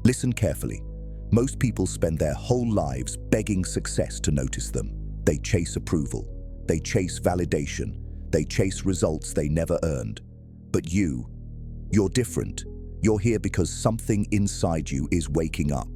Listen carefully. Most people spend their whole lives begging success to notice them. They chase approval. They chase validation. They chase results they never earned. But you're different. You're here because something inside you is waking up.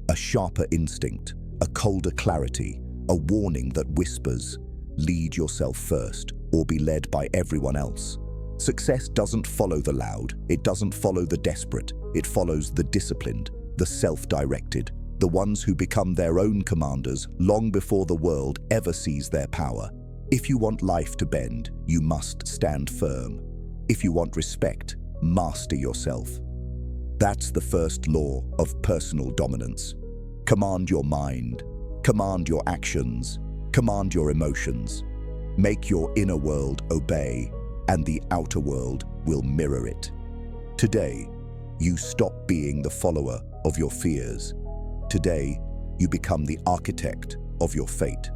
A sharper instinct, a colder clarity, a warning that whispers, lead yourself first or be led by everyone else. Success doesn't follow the loud, it doesn't follow the desperate, it follows the disciplined, the self-directed, the ones who become their own commanders long before the world ever sees their power. If you want life to bend, you must stand firm. If you want respect, master yourself. That's the first law of personal dominance. Command your mind, command your actions, command your emotions. Make your inner world obey, and the outer world will mirror it. Today, you stop being the follower of your fears. Today, you become the architect of your fate.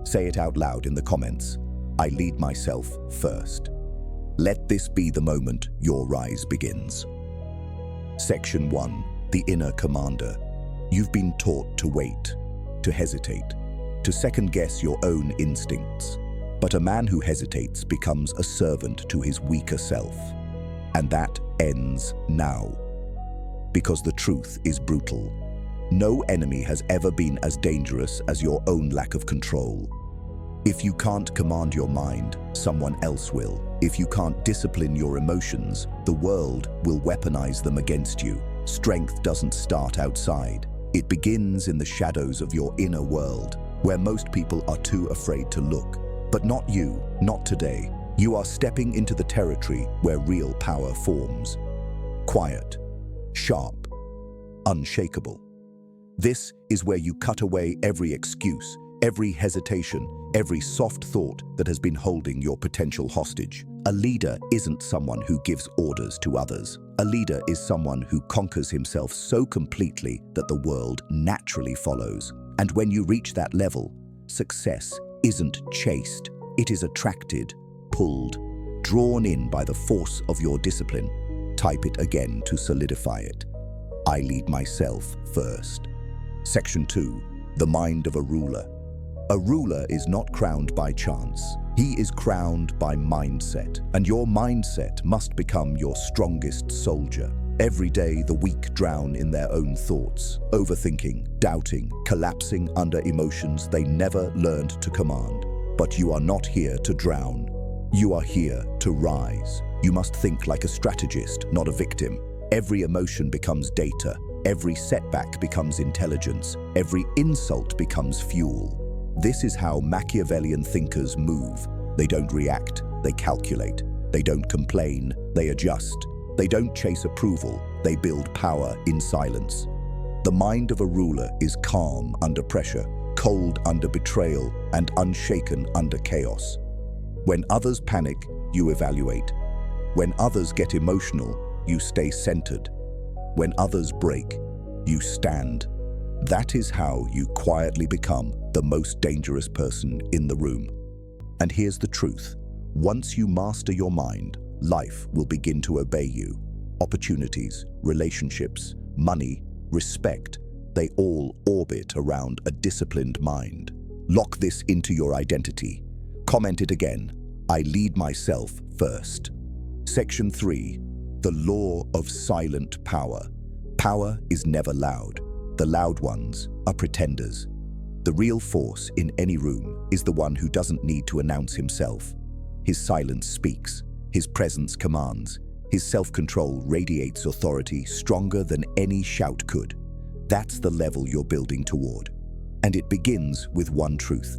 Say it out loud in the comments. I lead myself first. Let this be the moment your rise begins. Section 1. The Inner Commander. You've been taught to wait, to hesitate, to second-guess your own instincts. But a man who hesitates becomes a servant to his weaker self. And that ends now. Because the truth is brutal. No enemy has ever been as dangerous as your own lack of control. If you can't command your mind, someone else will. If you can't discipline your emotions, the world will weaponize them against you. Strength doesn't start outside. It begins in the shadows of your inner world, where most people are too afraid to look. But not you, not today. You are stepping into the territory where real power forms. Quiet, sharp, unshakable. This is where you cut away every excuse, every hesitation, every soft thought that has been holding your potential hostage. A leader isn't someone who gives orders to others. A leader is someone who conquers himself so completely that the world naturally follows. And when you reach that level, success isn't chased. It is attracted, pulled, drawn in by the force of your discipline. Type it again to solidify it. I lead myself first. Section 2. The Mind of a Ruler. A ruler is not crowned by chance. He is crowned by mindset. And your mindset must become your strongest soldier. Every day, the weak drown in their own thoughts, overthinking, doubting, collapsing under emotions they never learned to command. But you are not here to drown. You are here to rise. You must think like a strategist, not a victim. Every emotion becomes data. Every setback becomes intelligence. Every insult becomes fuel. This is how Machiavellian thinkers move. They don't react, they calculate. They don't complain, they adjust. They don't chase approval, they build power in silence. The mind of a ruler is calm under pressure, cold under betrayal, and unshaken under chaos. When others panic, you evaluate. When others get emotional, you stay centered. When others break, you stand. That is how you quietly become the most dangerous person in the room. And here's the truth. Once you master your mind, life will begin to obey you. Opportunities, relationships, money, respect, they all orbit around a disciplined mind. Lock this into your identity. Comment it again. I lead myself first. Section 3. The Law of Silent Power. Power is never loud. The loud ones are pretenders. The real force in any room is the one who doesn't need to announce himself. His silence speaks. His presence commands. His self-control radiates authority stronger than any shout could. That's the level you're building toward. And it begins with one truth.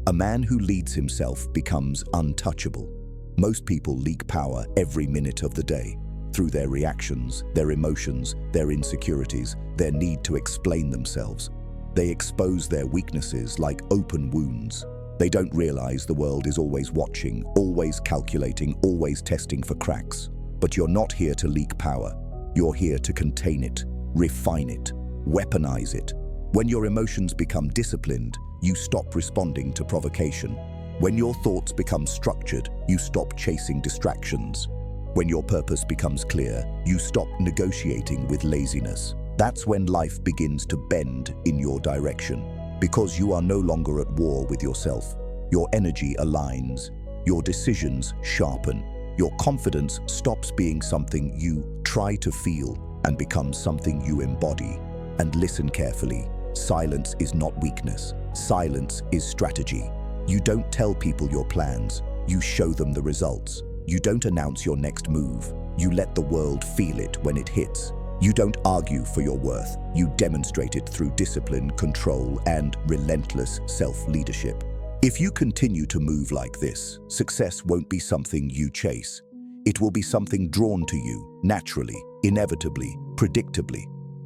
A man who leads himself becomes untouchable. Most people leak power every minute of the day, through their reactions, their emotions, their insecurities, their need to explain themselves. They expose their weaknesses like open wounds. They don't realize the world is always watching, always calculating, always testing for cracks. But you're not here to leak power. You're here to contain it, refine it, weaponize it. When your emotions become disciplined, you stop responding to provocation. When your thoughts become structured, you stop chasing distractions. When your purpose becomes clear, you stop negotiating with laziness. That's when life begins to bend in your direction, because you are no longer at war with yourself. Your energy aligns, your decisions sharpen, your confidence stops being something you try to feel and becomes something you embody. And listen carefully, silence is not weakness, silence is strategy. You don't tell people your plans, you show them the results. You don't announce your next move, you let the world feel it when it hits. You don't argue for your worth, you demonstrate it through discipline, control, and relentless self-leadership. If you continue to move like this, success won't be something you chase. It will be something drawn to you, naturally, inevitably, predictably.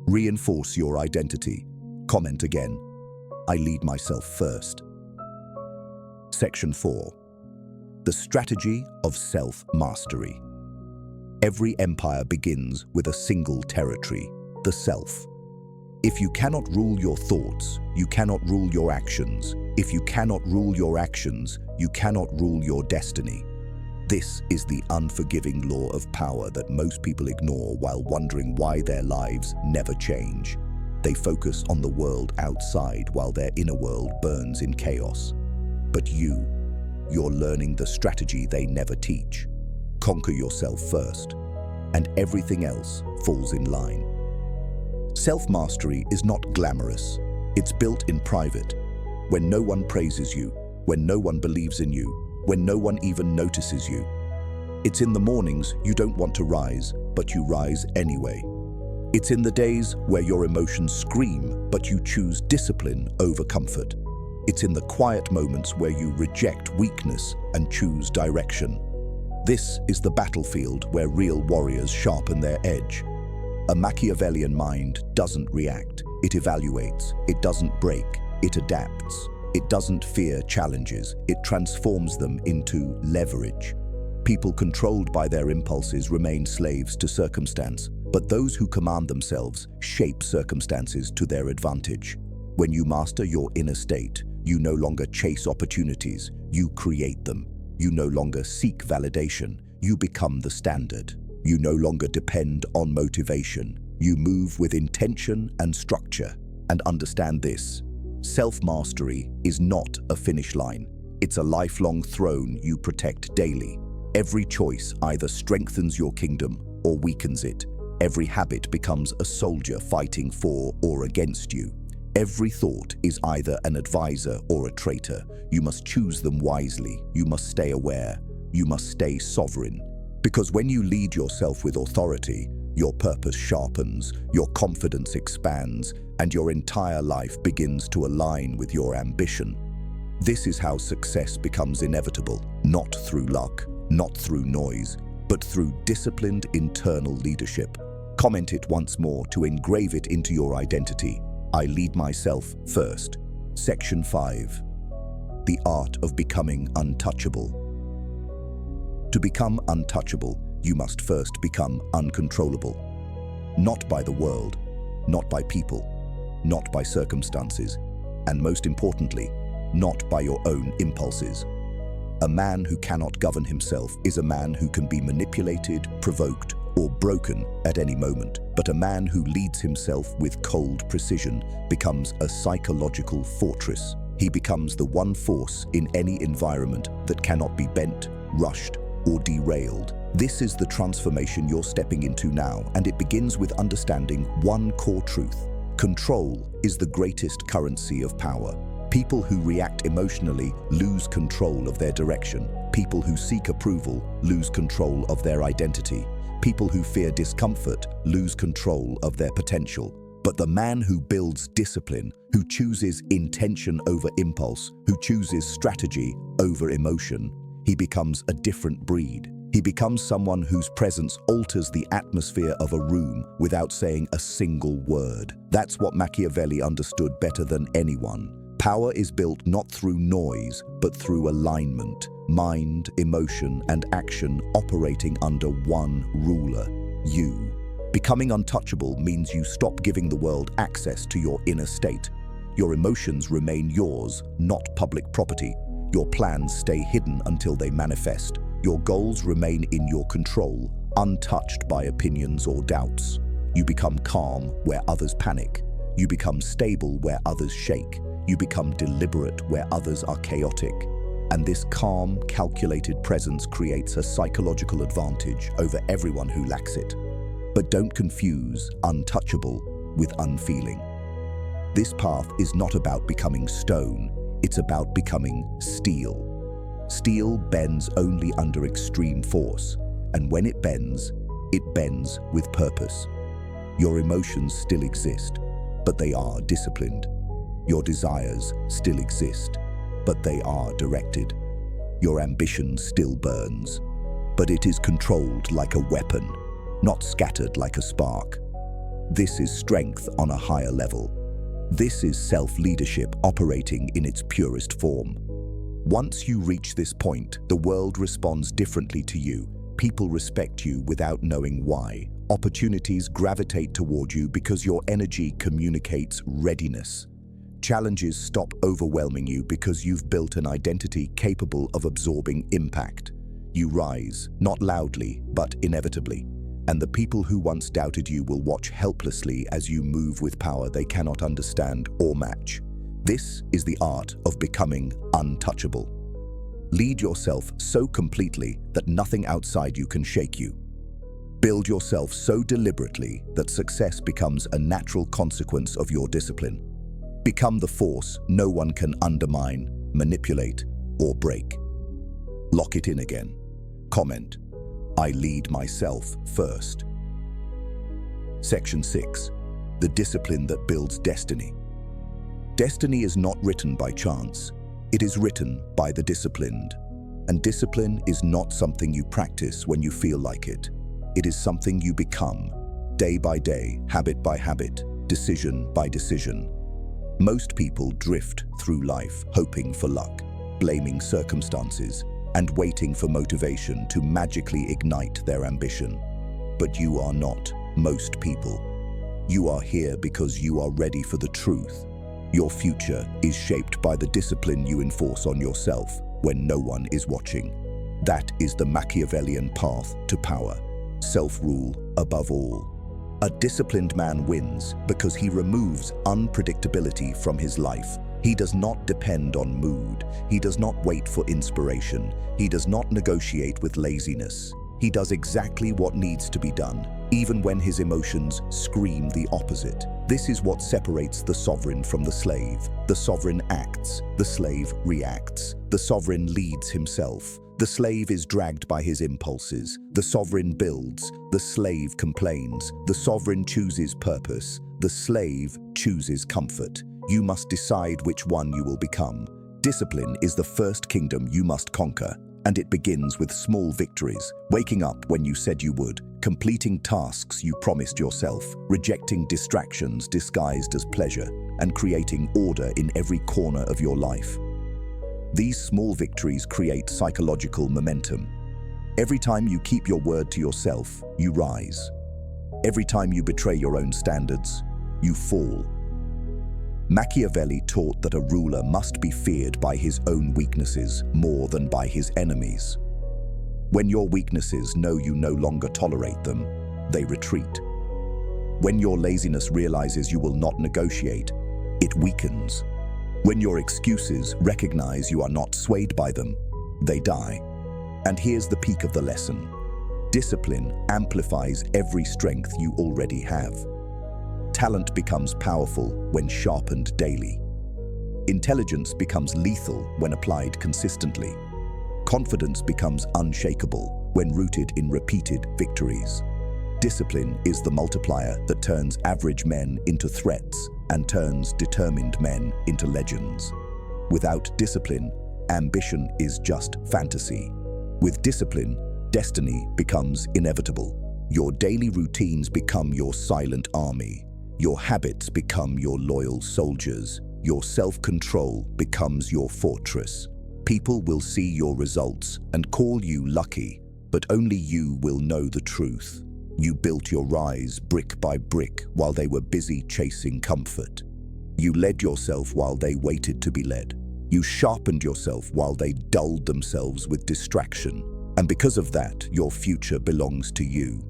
Reinforce your identity. Comment again. I lead myself first. Section 4. The strategy of self-mastery. Every empire begins with a single territory, the self. If you cannot rule your thoughts, you cannot rule your actions. If you cannot rule your actions, you cannot rule your destiny. This is the unforgiving law of power that most people ignore while wondering why their lives never change. They focus on the world outside while their inner world burns in chaos. But you're learning the strategy they never teach. Conquer yourself first, and everything else falls in line. Self-mastery is not glamorous. It's built in private, when no one praises you, when no one believes in you, when no one even notices you. It's in the mornings you don't want to rise, but you rise anyway. It's in the days where your emotions scream, but you choose discipline over comfort. It's in the quiet moments where you reject weakness and choose direction. This is the battlefield where real warriors sharpen their edge. A Machiavellian mind doesn't react, it evaluates, it doesn't break, it adapts. It doesn't fear challenges, it transforms them into leverage. People controlled by their impulses remain slaves to circumstance, but those who command themselves shape circumstances to their advantage. When you master your inner state, you no longer chase opportunities, you create them. You no longer seek validation, you become the standard. You no longer depend on motivation, you move with intention and structure. And understand this, self-mastery is not a finish line. It's a lifelong throne you protect daily. Every choice either strengthens your kingdom or weakens it. Every habit becomes a soldier fighting for or against you. Every thought is either an advisor or a traitor. You must choose them wisely. You must stay aware. You must stay sovereign. Because when you lead yourself with authority, your purpose sharpens, your confidence expands, and your entire life begins to align with your ambition. This is how success becomes inevitable, not through luck, not through noise, but through disciplined internal leadership. Comment it once more to engrave it into your identity. I lead myself first. Section 5. The art of becoming untouchable. To become untouchable, you must first become uncontrollable. Not by the world, not by people, not by circumstances, and most importantly, not by your own impulses. A man who cannot govern himself is a man who can be manipulated, provoked, or broken at any moment. But a man who leads himself with cold precision becomes a psychological fortress. He becomes the one force in any environment that cannot be bent, rushed, or derailed. This is the transformation you're stepping into now, and it begins with understanding one core truth. Control is the greatest currency of power. People who react emotionally lose control of their direction. People who seek approval lose control of their identity. People who fear discomfort lose control of their potential. But the man who builds discipline, who chooses intention over impulse, who chooses strategy over emotion, he becomes a different breed. He becomes someone whose presence alters the atmosphere of a room without saying a single word. That's what Machiavelli understood better than anyone. Power is built not through noise, but through alignment. Mind, emotion, and action operating under one ruler, you. Becoming untouchable means you stop giving the world access to your inner state. Your emotions remain yours, not public property. Your plans stay hidden until they manifest. Your goals remain in your control, untouched by opinions or doubts. You become calm where others panic. You become stable where others shake. You become deliberate where others are chaotic. And this calm, calculated presence creates a psychological advantage over everyone who lacks it. But don't confuse untouchable with unfeeling. This path is not about becoming stone, it's about becoming steel. Steel bends only under extreme force, and when it bends with purpose. Your emotions still exist, but they are disciplined. Your desires still exist, but they are directed. Your ambition still burns, but it is controlled like a weapon, not scattered like a spark. This is strength on a higher level. This is self-leadership operating in its purest form. Once you reach this point, the world responds differently to you. People respect you without knowing why. Opportunities gravitate toward you because your energy communicates readiness. Challenges stop overwhelming you because you've built an identity capable of absorbing impact. You rise, not loudly, but inevitably. And the people who once doubted you will watch helplessly as you move with power they cannot understand or match. This is the art of becoming untouchable. Lead yourself so completely that nothing outside you can shake you. Build yourself so deliberately that success becomes a natural consequence of your discipline. Become the force no one can undermine, manipulate, or break. Lock it in again. Comment: I lead myself first. Section 6. The discipline that builds destiny. Destiny is not written by chance. It is written by the disciplined. And discipline is not something you practice when you feel like it. It is something you become, day by day, habit by habit, decision by decision. Most people drift through life hoping for luck, blaming circumstances, and waiting for motivation to magically ignite their ambition. But you are not most people. You are here because you are ready for the truth. Your future is shaped by the discipline you enforce on yourself when no one is watching. That is the Machiavellian path to power. Self-rule above all. A disciplined man wins because he removes unpredictability from his life. He does not depend on mood. He does not wait for inspiration. He does not negotiate with laziness. He does exactly what needs to be done, even when his emotions scream the opposite. This is what separates the sovereign from the slave. The sovereign acts, the slave reacts. The sovereign leads himself. The slave is dragged by his impulses. The sovereign builds. The slave complains. The sovereign chooses purpose. The slave chooses comfort. You must decide which one you will become. Discipline is the first kingdom you must conquer, and it begins with small victories. Waking up when you said you would, completing tasks you promised yourself, rejecting distractions disguised as pleasure, and creating order in every corner of your life. These small victories create psychological momentum. Every time you keep your word to yourself, you rise. Every time you betray your own standards, you fall. Machiavelli taught that a ruler must be feared by his own weaknesses more than by his enemies. When your weaknesses know you no longer tolerate them, they retreat. When your laziness realizes you will not negotiate, it weakens. When your excuses recognize you are not swayed by them, they die. And here's the peak of the lesson. Discipline amplifies every strength you already have. Talent becomes powerful when sharpened daily. Intelligence becomes lethal when applied consistently. Confidence becomes unshakable when rooted in repeated victories. Discipline is the multiplier that turns average men into threats and turns determined men into legends. Without discipline, ambition is just fantasy. With discipline, destiny becomes inevitable. Your daily routines become your silent army. Your habits become your loyal soldiers. Your self-control becomes your fortress. People will see your results and call you lucky, but only you will know the truth. You built your rise brick by brick while they were busy chasing comfort. You led yourself while they waited to be led. You sharpened yourself while they dulled themselves with distraction. And because of that, your future belongs to you.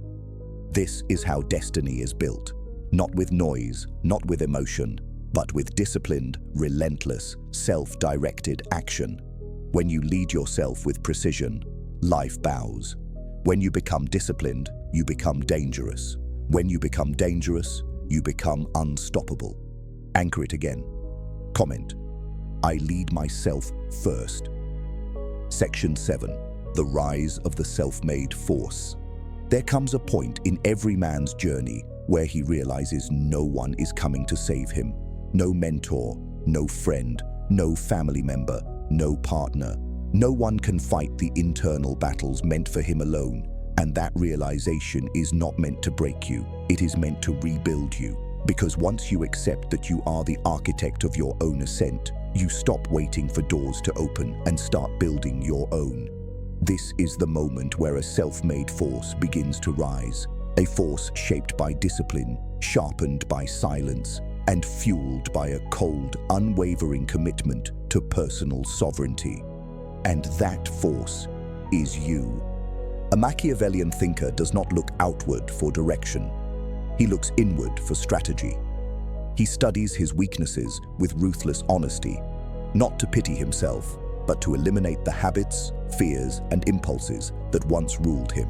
This is how destiny is built. Not with noise, not with emotion, but with disciplined, relentless, self-directed action. When you lead yourself with precision, life bows. When you become disciplined, you become dangerous. When you become dangerous, you become unstoppable. Anchor it again. Comment: I lead myself first. Section 7. The rise of the self-made force. There comes a point in every man's journey where he realizes no one is coming to save him. No mentor, no friend, no family member, no partner. No one can fight the internal battles meant for him alone. And that realization is not meant to break you. It is meant to rebuild you. Because once you accept that you are the architect of your own ascent, you stop waiting for doors to open and start building your own. This is the moment where a self-made force begins to rise. A force shaped by discipline, sharpened by silence, and fueled by a cold, unwavering commitment to personal sovereignty. And that force is you. A Machiavellian thinker does not look outward for direction. He looks inward for strategy. He studies his weaknesses with ruthless honesty, not to pity himself, but to eliminate the habits, fears, and impulses that once ruled him.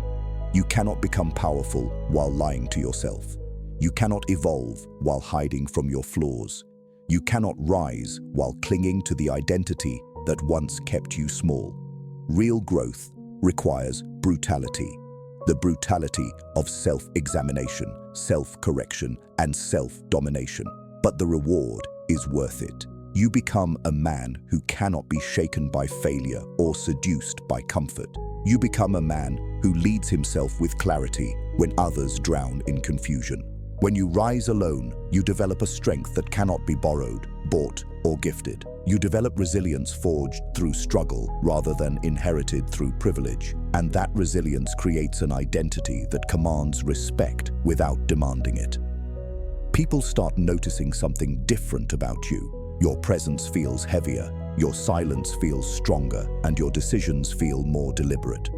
You cannot become powerful while lying to yourself. You cannot evolve while hiding from your flaws. You cannot rise while clinging to the identity that once kept you small. Real growth requires brutality. The brutality of self-examination, self-correction, and self-domination. But the reward is worth it. You become a man who cannot be shaken by failure or seduced by comfort. You become a man who leads himself with clarity when others drown in confusion. When you rise alone, you develop a strength that cannot be borrowed, bought, or gifted. You develop resilience forged through struggle rather than inherited through privilege. And that resilience creates an identity that commands respect without demanding it. People start noticing something different about you. Your presence feels heavier, your silence feels stronger, and your decisions feel more deliberate.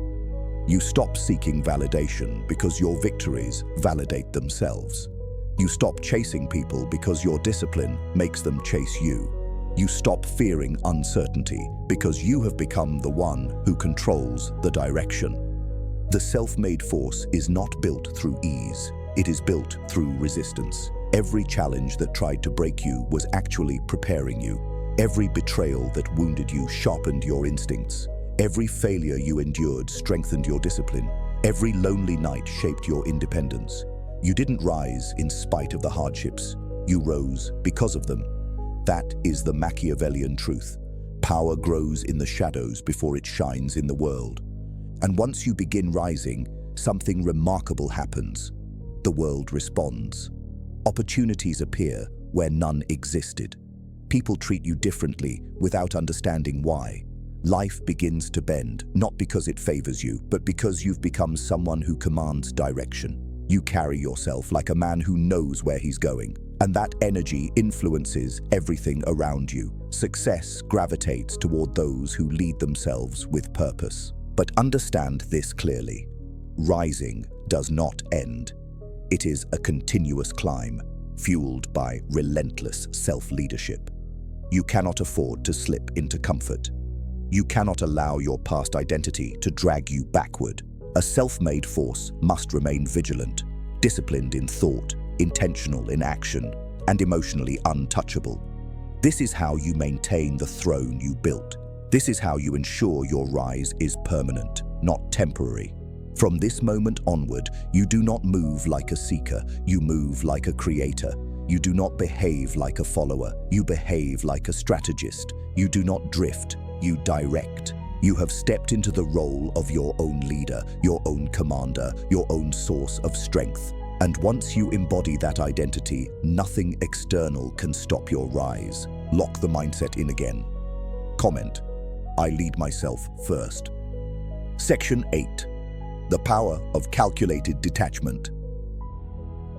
You stop seeking validation because your victories validate themselves. You stop chasing people because your discipline makes them chase you. You stop fearing uncertainty because you have become the one who controls the direction. The self-made force is not built through ease. It is built through resistance. Every challenge that tried to break you was actually preparing you. Every betrayal that wounded you sharpened your instincts. Every failure you endured strengthened your discipline. Every lonely night shaped your independence. You didn't rise in spite of the hardships. You rose because of them. That is the Machiavellian truth. Power grows in the shadows before it shines in the world. And once you begin rising, something remarkable happens. The world responds. Opportunities appear where none existed. People treat you differently without understanding why. Life begins to bend, not because it favors you, but because you've become someone who commands direction. You carry yourself like a man who knows where he's going, and that energy influences everything around you. Success gravitates toward those who lead themselves with purpose. But understand this clearly. Rising does not end. It is a continuous climb, fueled by relentless self-leadership. You cannot afford to slip into comfort. You cannot allow your past identity to drag you backward. A self-made force must remain vigilant, disciplined in thought, intentional in action, and emotionally untouchable. This is how you maintain the throne you built. This is how you ensure your rise is permanent, not temporary. From this moment onward, you do not move like a seeker, you move like a creator. You do not behave like a follower, you behave like a strategist. You do not drift, you direct. You have stepped into the role of your own leader, your own commander, your own source of strength. And once you embody that identity, nothing external can stop your rise. Lock the mindset in again. Comment: I lead myself first. Section 8. The power of calculated detachment.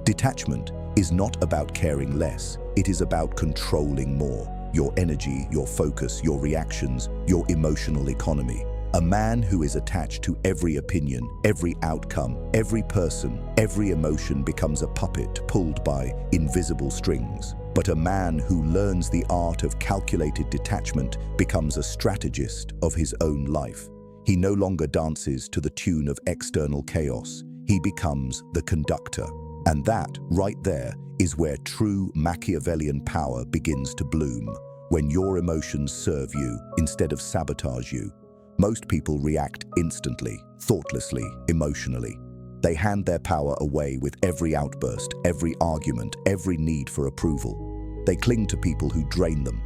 Detachment is not about caring less. It is about controlling more. Your energy, your focus, your reactions, your emotional economy. A man who is attached to every opinion, every outcome, every person, every emotion becomes a puppet pulled by invisible strings. But a man who learns the art of calculated detachment becomes a strategist of his own life. He no longer dances to the tune of external chaos. He becomes the conductor. And that, right there, is where true Machiavellian power begins to bloom. When your emotions serve you instead of sabotage you. Most people react instantly, thoughtlessly, emotionally. They hand their power away with every outburst, every argument, every need for approval. They cling to people who drain them.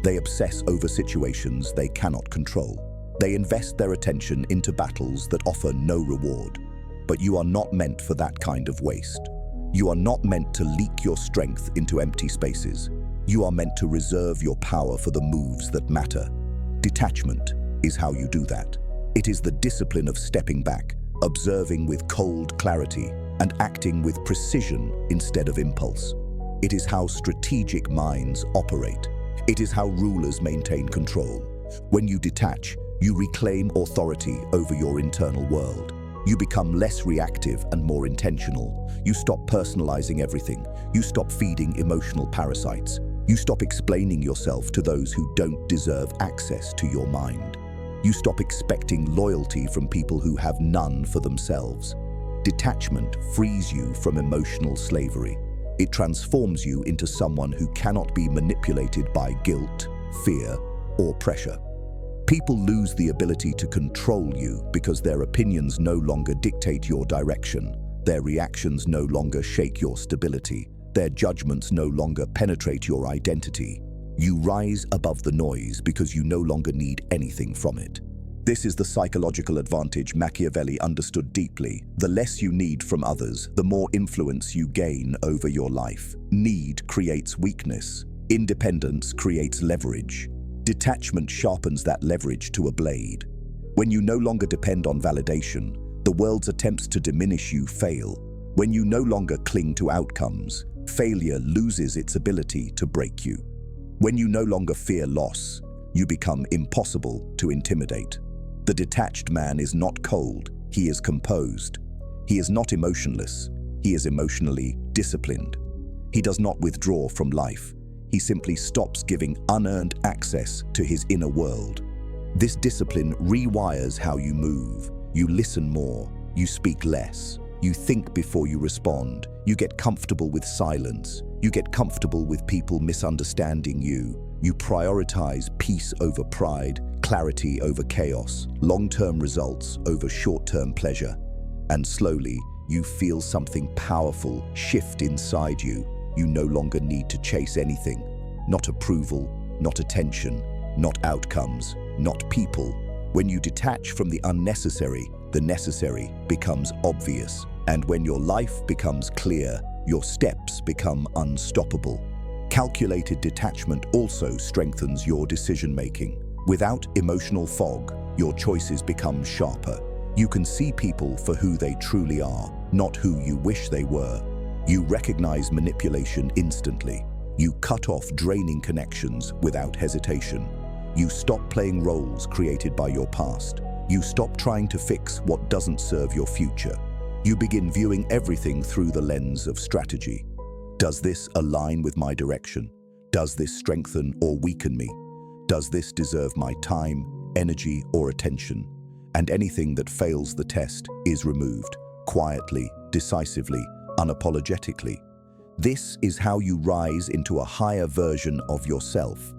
They obsess over situations they cannot control. They invest their attention into battles that offer no reward. But you are not meant for that kind of waste. You are not meant to leak your strength into empty spaces. You are meant to reserve your power for the moves that matter. Detachment is how you do that. It is the discipline of stepping back, observing with cold clarity, and acting with precision instead of impulse. It is how strategic minds operate. It is how rulers maintain control. When you detach, you reclaim authority over your internal world. You become less reactive and more intentional. You stop personalizing everything. You stop feeding emotional parasites. You stop explaining yourself to those who don't deserve access to your mind. You stop expecting loyalty from people who have none for themselves. Detachment frees you from emotional slavery. It transforms you into someone who cannot be manipulated by guilt, fear, or pressure. People lose the ability to control you because their opinions no longer dictate your direction. Their reactions no longer shake your stability. Their judgments no longer penetrate your identity. You rise above the noise because you no longer need anything from it. This is the psychological advantage Machiavelli understood deeply. The less you need from others, the more influence you gain over your life. Need creates weakness. Independence creates leverage. Detachment sharpens that leverage to a blade. When you no longer depend on validation, the world's attempts to diminish you fail. When you no longer cling to outcomes, failure loses its ability to break you. When you no longer fear loss, you become impossible to intimidate. The detached man is not cold, he is composed. He is not emotionless, he is emotionally disciplined. He does not withdraw from life. He simply stops giving unearned access to his inner world. This discipline rewires how you move. You listen more, you speak less, you think before you respond, you get comfortable with silence, you get comfortable with people misunderstanding you, you prioritize peace over pride, clarity over chaos, long-term results over short-term pleasure, and slowly you feel something powerful shift inside you. You no longer need to chase anything, not approval, not attention, not outcomes, not people. When you detach from the unnecessary, the necessary becomes obvious. And when your life becomes clear, your steps become unstoppable. Calculated detachment also strengthens your decision-making. Without emotional fog, your choices become sharper. You can see people for who they truly are, not who you wish they were. You recognize manipulation instantly. You cut off draining connections without hesitation. You stop playing roles created by your past. You stop trying to fix what doesn't serve your future. You begin viewing everything through the lens of strategy. Does this align with my direction? Does this strengthen or weaken me? Does this deserve my time, energy, or attention? And anything that fails the test is removed, quietly, decisively, unapologetically. This is how you rise into a higher version of yourself.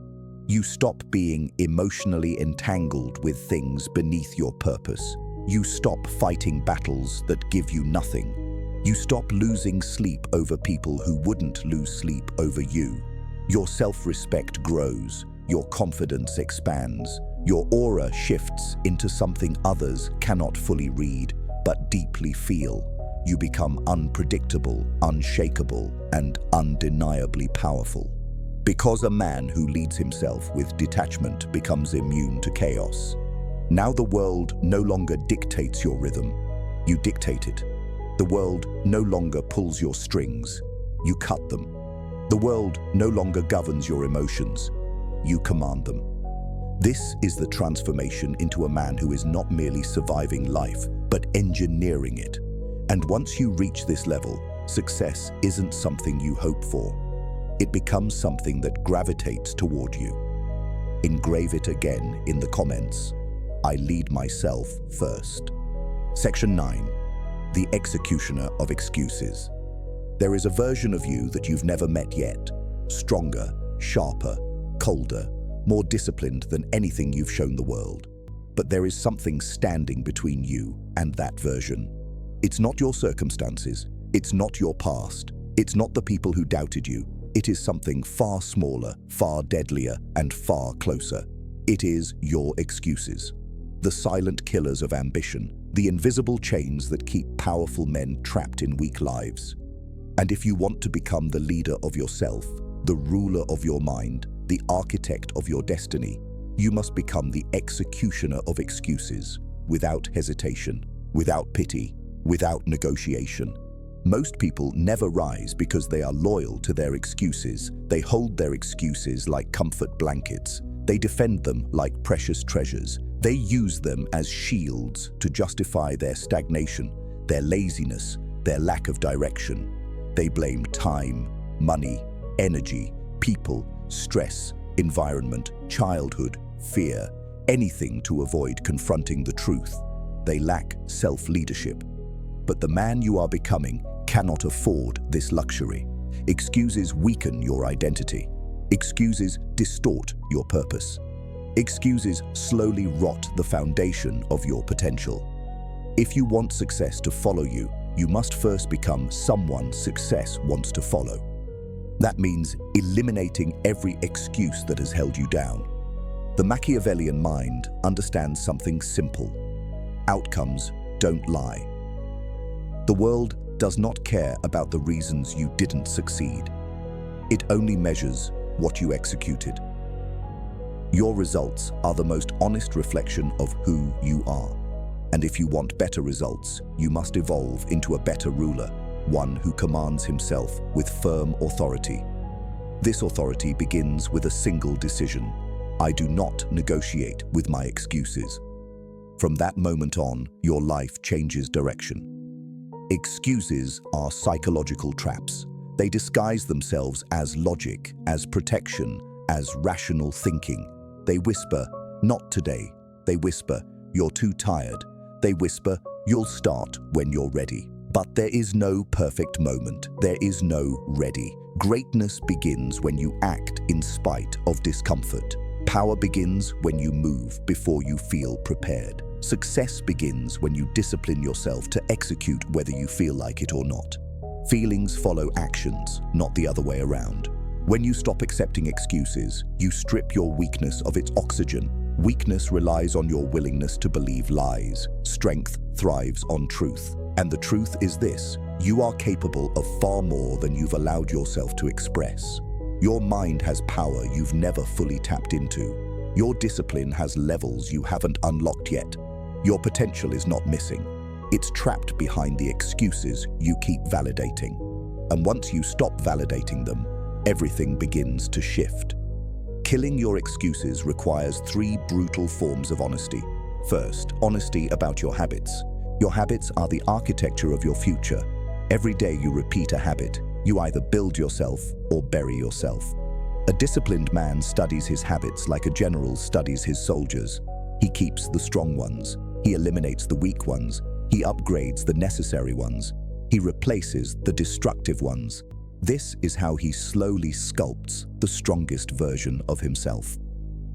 You stop being emotionally entangled with things beneath your purpose. You stop fighting battles that give you nothing. You stop losing sleep over people who wouldn't lose sleep over you. Your self-respect grows, your confidence expands, your aura shifts into something others cannot fully read but deeply feel. You become unpredictable, unshakable, and undeniably powerful. Because a man who leads himself with detachment becomes immune to chaos. Now the world no longer dictates your rhythm, you dictate it. The world no longer pulls your strings, you cut them. The world no longer governs your emotions, you command them. This is the transformation into a man who is not merely surviving life, but engineering it. And once you reach this level, success isn't something you hope for. It becomes something that gravitates toward you. Engrave it again in the comments. I lead myself first. Section 9. The executioner of excuses. There is a version of you that you've never met yet. Stronger, sharper, colder, more disciplined than anything you've shown the world. But there is something standing between you and that version. It's not your circumstances. It's not your past. It's not the people who doubted you. It is something far smaller, far deadlier, and far closer. It is your excuses. The silent killers of ambition, the invisible chains that keep powerful men trapped in weak lives. And if you want to become the leader of yourself, the ruler of your mind, the architect of your destiny, you must become the executioner of excuses, without hesitation, without pity, without negotiation. Most people never rise because they are loyal to their excuses. They hold their excuses like comfort blankets. They defend them like precious treasures. They use them as shields to justify their stagnation, their laziness, their lack of direction. They blame time, money, energy, people, stress, environment, childhood, fear, anything to avoid confronting the truth. They lack self-leadership. But the man you are becoming cannot afford this luxury. Excuses weaken your identity. Excuses distort your purpose. Excuses slowly rot the foundation of your potential. If you want success to follow you, you must first become someone success wants to follow. That means eliminating every excuse that has held you down. The Machiavellian mind understands something simple. Outcomes don't lie. The world does not care about the reasons you didn't succeed. It only measures what you executed. Your results are the most honest reflection of who you are. And if you want better results, you must evolve into a better ruler, one who commands himself with firm authority. This authority begins with a single decision. I do not negotiate with my excuses. From that moment on, your life changes direction. Excuses are psychological traps. They disguise themselves as logic, as protection, as rational thinking. They whisper, not today. They whisper, you're too tired. They whisper, you'll start when you're ready. But there is no perfect moment. There is no ready. Greatness begins when you act in spite of discomfort. Power begins when you move before you feel prepared. Success begins when you discipline yourself to execute whether you feel like it or not. Feelings follow actions, not the other way around. When you stop accepting excuses, you strip your weakness of its oxygen. Weakness relies on your willingness to believe lies. Strength thrives on truth. And the truth is this: you are capable of far more than you've allowed yourself to express. Your mind has power you've never fully tapped into. Your discipline has levels you haven't unlocked yet. Your potential is not missing. It's trapped behind the excuses you keep validating. And once you stop validating them, everything begins to shift. Killing your excuses requires 3 brutal forms of honesty. First, honesty about your habits. Your habits are the architecture of your future. Every day you repeat a habit, you either build yourself or bury yourself. A disciplined man studies his habits like a general studies his soldiers. He keeps the strong ones. He eliminates the weak ones. He upgrades the necessary ones. He replaces the destructive ones. This is how he slowly sculpts the strongest version of himself.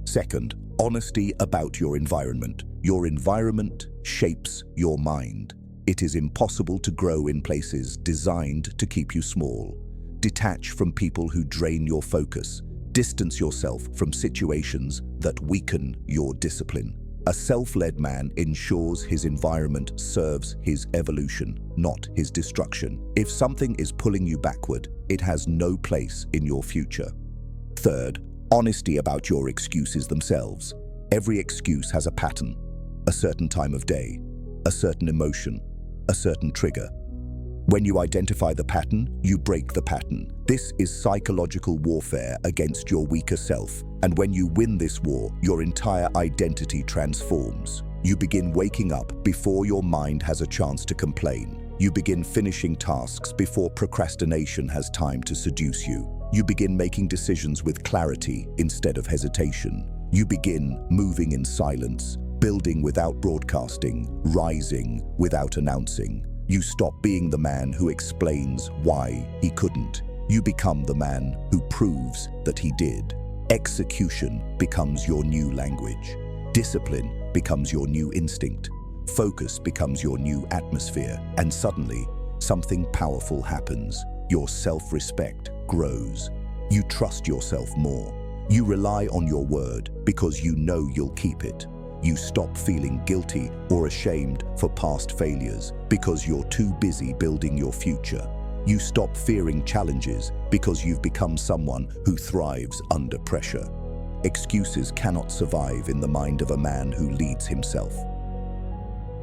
Second, honesty about your environment. Your environment shapes your mind. It is impossible to grow in places designed to keep you small. Detach from people who drain your focus. Distance yourself from situations that weaken your discipline. A self-led man ensures his environment serves his evolution, not his destruction. If something is pulling you backward, it has no place in your future. Third, honesty about your excuses themselves. Every excuse has a pattern, a certain time of day, a certain emotion, a certain trigger. When you identify the pattern, you break the pattern. This is psychological warfare against your weaker self. And when you win this war, your entire identity transforms. You begin waking up before your mind has a chance to complain. You begin finishing tasks before procrastination has time to seduce you. You begin making decisions with clarity instead of hesitation. You begin moving in silence, building without broadcasting, rising without announcing. You stop being the man who explains why he couldn't. You become the man who proves that he did. Execution becomes your new language. Discipline becomes your new instinct. Focus becomes your new atmosphere. And suddenly, something powerful happens. Your self-respect grows. You trust yourself more. You rely on your word because you know you'll keep it. You stop feeling guilty or ashamed for past failures because you're too busy building your future. You stop fearing challenges because you've become someone who thrives under pressure. Excuses cannot survive in the mind of a man who leads himself.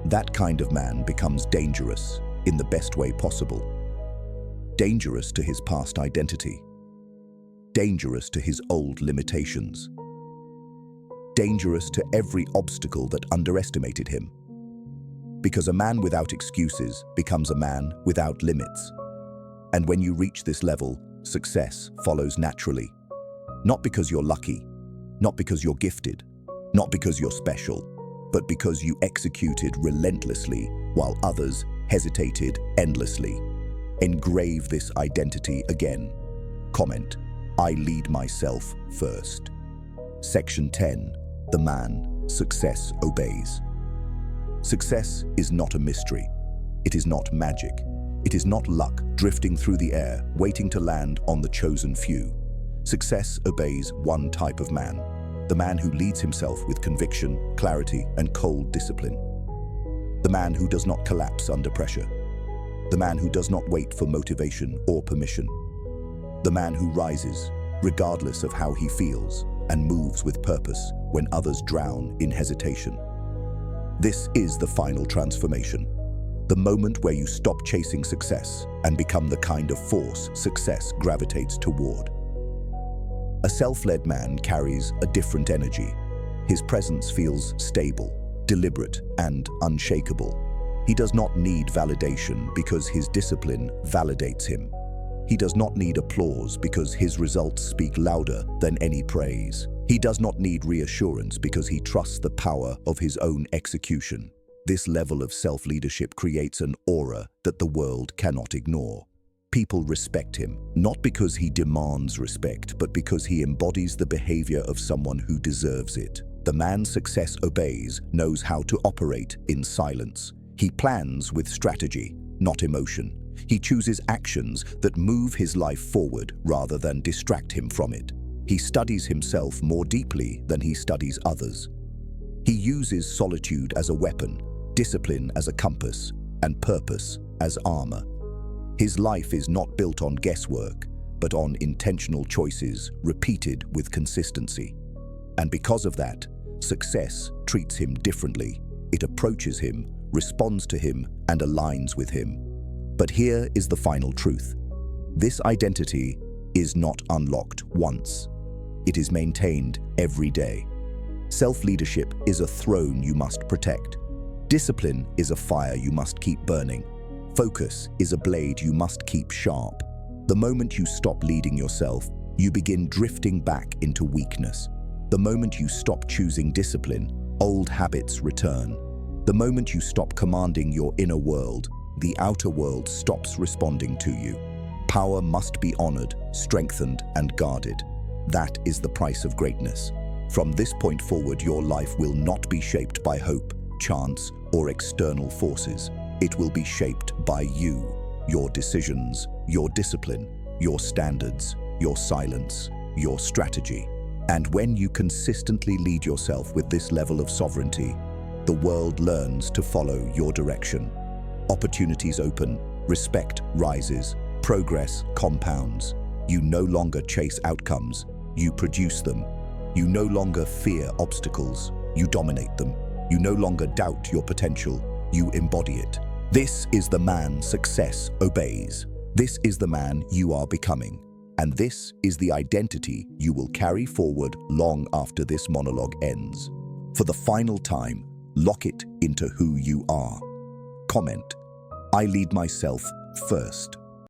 That kind of man becomes dangerous in the best way possible. Dangerous to his past identity. Dangerous to his old limitations. Dangerous to every obstacle that underestimated him. Because a man without excuses becomes a man without limits. And when you reach this level, success follows naturally. Not because you're lucky, not because you're gifted, not because you're special, but because you executed relentlessly while others hesitated endlessly. Engrave this identity again. Comment: I lead myself first. Section 10. The man success obeys. Success is not a mystery. It is not magic. It is not luck drifting through the air, waiting to land on the chosen few. Success obeys one type of man, the man who leads himself with conviction, clarity, and cold discipline. The man who does not collapse under pressure. The man who does not wait for motivation or permission. The man who rises, regardless of how he feels, and moves with purpose when others drown in hesitation. This is the final transformation, the moment where you stop chasing success and become the kind of force success gravitates toward. A self-led man carries a different energy. His presence feels stable, deliberate, and unshakable. He does not need validation because his discipline validates him. He does not need applause because his results speak louder than any praise. He does not need reassurance because he trusts the power of his own execution. This level of self-leadership creates an aura that the world cannot ignore. People respect him, not because he demands respect, but because he embodies the behavior of someone who deserves it. The man success obeys knows how to operate in silence. He plans with strategy, not emotion. He chooses actions that move his life forward rather than distract him from it. He studies himself more deeply than he studies others. He uses solitude as a weapon, discipline as a compass, and purpose as armor. His life is not built on guesswork, but on intentional choices repeated with consistency. And because of that, success treats him differently. It approaches him, responds to him, and aligns with him. But here is the final truth. This identity is not unlocked once. It is maintained every day. Self-leadership is a throne you must protect. Discipline is a fire you must keep burning. Focus is a blade you must keep sharp. The moment you stop leading yourself, you begin drifting back into weakness. The moment you stop choosing discipline, old habits return. The moment you stop commanding your inner world, the outer world stops responding to you. Power must be honored, strengthened, and guarded. That is the price of greatness. From this point forward, your life will not be shaped by hope, chance, or external forces. It will be shaped by you, your decisions, your discipline, your standards, your silence, your strategy. And when you consistently lead yourself with this level of sovereignty, the world learns to follow your direction. Opportunities open, respect rises, progress compounds. You no longer chase outcomes, you produce them. You no longer fear obstacles, you dominate them. You no longer doubt your potential, you embody it. This is the man success obeys. This is the man you are becoming. And this is the identity you will carry forward long after this monologue ends. For the final time, lock it into who you are. Comment: I lead myself first.